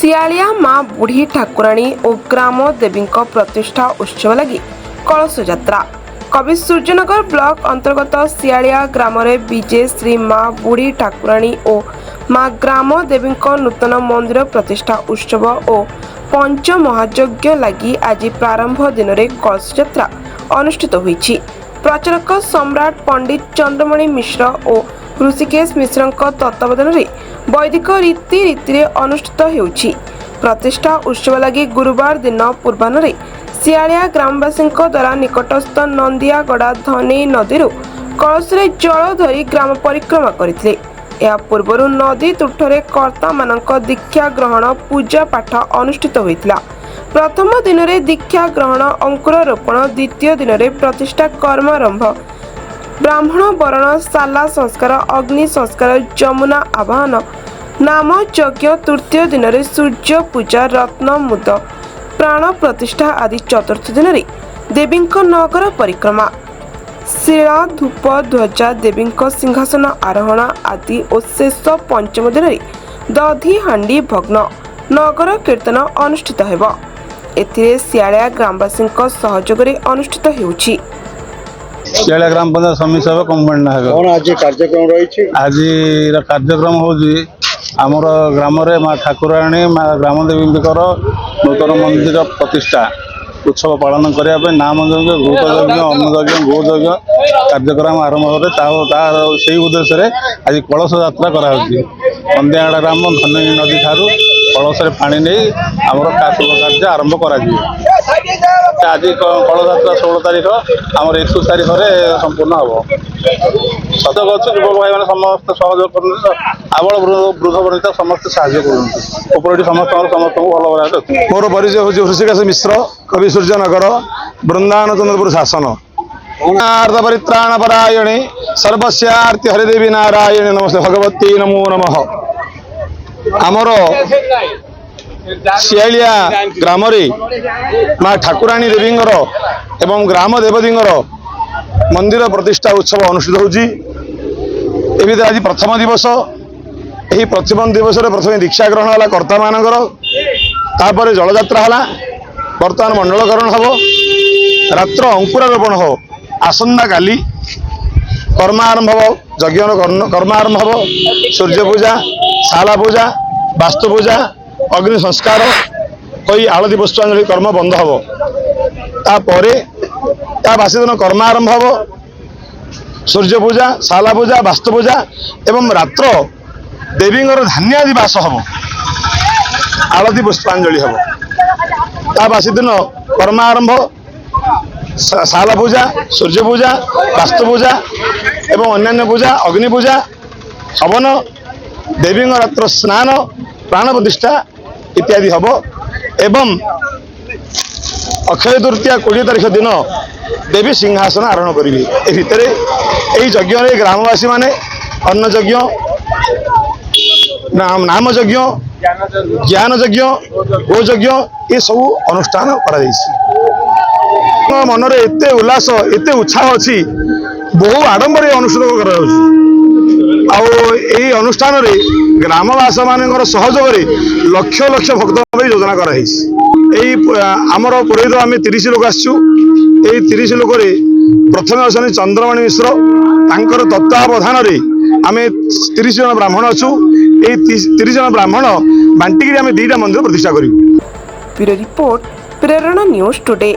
सियालिया माँ बुढ़ी ठाकुराणी और ग्राम देवी प्रतिष्ठा उत्सव लगी कलश यात्रा कवि सूर्यनगर ब्लॉक अंतर्गत सियालिया ग्राम विजय श्री माँ बुढ़ी ठाकुराणी और माँ ग्राम देवी नूतन मंदिर प्रतिष्ठा उत्सव और पंच महायज्ञ लगी आज प्रारंभ दिन में कलश यात्रा अनुष्ठित होईछि। प्रचारक सम्राट पंडित चंद्रमणि मिश्र और ऋषिकेश मिश्र तत्वावधान में वैदिक रीति अनुष्ठित होउछि। प्रतिष्ठा उत्सव लगी गुरुवार दिन पूर्वाह्न सियालिया ग्रामवासी द्वारा निकटस्थ नंदियागड़ा धनेई नदी कलश जल धरी ग्राम परिक्रमा करथिले। या पूर्व नदी तुठरे कर्ता मानक दीक्षा ग्रहण पूजा पाठ अनुष्ठित होइतिला। प्रथम दिन में दीक्षा ग्रहण अंकुरोपण, द्वितीय दिन में प्रतिष्ठा कर्मारंभ, ब्राह्मण वरण शाला संस्कार, अग्नि संस्कार, जमुना आवाहन, नाम यज्ञ, तृतीय दिन में सूर्य पूजा, रत्न मुद, प्राण प्रतिष्ठा आदि, चतुर्थ दिन में देवी नगर परिक्रमा, शिला धूप ध्वजा, देवी सिंहासन आरोहण आदि और शेष पंचम दिन में दधी हांडी भग्न नगर कीर्तन अनुष्ठित हेब। एथिरे सियालिया ग्रामवासी सहयोग अनुष्ठित होउछि। सियालिया ग्राम पंचायत समिति सभा कंबाइंड कौन आज कार्यक्रम रही? आज कार्यक्रम होउछि आमर ग्राम रे माँ ठाकुराणी माँ ग्राम देवी नूतन मंदिर प्रतिष्ठा उत्सव पालन करने नाम यज्ञ, घृत यज्ञ, अन्न यज्ञ, गो यज्ञ कार्यक्रम आरंभ हो से उद्देश्य आज कलश यात्रा कराई। नंदियागड़ा ग्राम धनेई नदी ठारू कलश पानी नहीं आमर कार्य आरंभ कर आज कलश यात्रा 16 तारीख आमर 21 तारीख संपूर्ण हम सतर्क अच्छे युवक भाई मैंने समस्त सहयोग कर आबल वृद्ध वनिता समस्त साहय कर समस्त भल भाव। मोर परिचय हूँ ऋषिकेश मिश्र, कवि सूर्यनगर, वृंदावन चंद्रपुर शासन। परित्राण परायणे सर्वस्यार्ति हरिदेवी नारायण नमस्ते भगवती नमो नमः। आमर सियालिया ग्राम माँ ठाकुराणी देवी एवं ग्राम देवती मंदिर प्रतिष्ठा उत्सव अनुष्ठित होती। आज प्रथम दिवस। यही प्रथम दिवस प्रथम दीक्षा ग्रहण है कर्ता मानकर, तापर जलयात्रा है, बर्तमान मंडलकरण हम, रात्र अंकुरारोपण हो, आसंता काली कर्मारंभ हो, यज्ञ कर्मारंभ हो, सूर्य पूजा, शाला पूजा, वास्तु पूजा, अग्नि संस्कार कोई आलती पुष्पांजलि कर्म बंद हम। बासी दिन कर्मारंभ हम, सूर्य पूजा, शाला पूजा, वास्तु पूजा एवं रात्र देवी धान्यादि बास हम, आलती पुष्पांजलि हम। बासी दिन कर्मारंभ, शाला पूजा, सूर्य पूजा, वास्तु पूजा एवं अन्यान्य पूजा, अग्नि पूजा, हवन, देवी रात्र स्नान, प्राण प्रतिष्ठा इत्यादि हम। एवं अक्षय तृतीया 20 तारीख दिन देवी सिंहासन आरोहण करेंगे। ए भितर यज्ञ ग्रामवासी माने अन्न यज्ञ, नाम यज्ञ, ज्ञान यज्ञ, गो यज्ञ ये सब अनुष्ठान कर मन में एत उल्लास एत उत्साह अच्छी बहु आडंबर अनुष्ठित कर अनुष्ठान ग्रामवास मान सहयोग लक्ष लक्ष भक्त योजना कराई। आमर पुरोहित आम 30 लोक आसु। 30 लोक प्रथम अच्छा चंद्रमणि मिश्र तांकर तत्वावधान आम 30 जन ब्राह्मण अच्छु। 30 जन ब्राह्मण बांटिकी आम 2टा मंदिर प्रतिष्ठा करूँ। ब्यूरो रिपोर्ट, प्रेरणा न्यूज टुडे।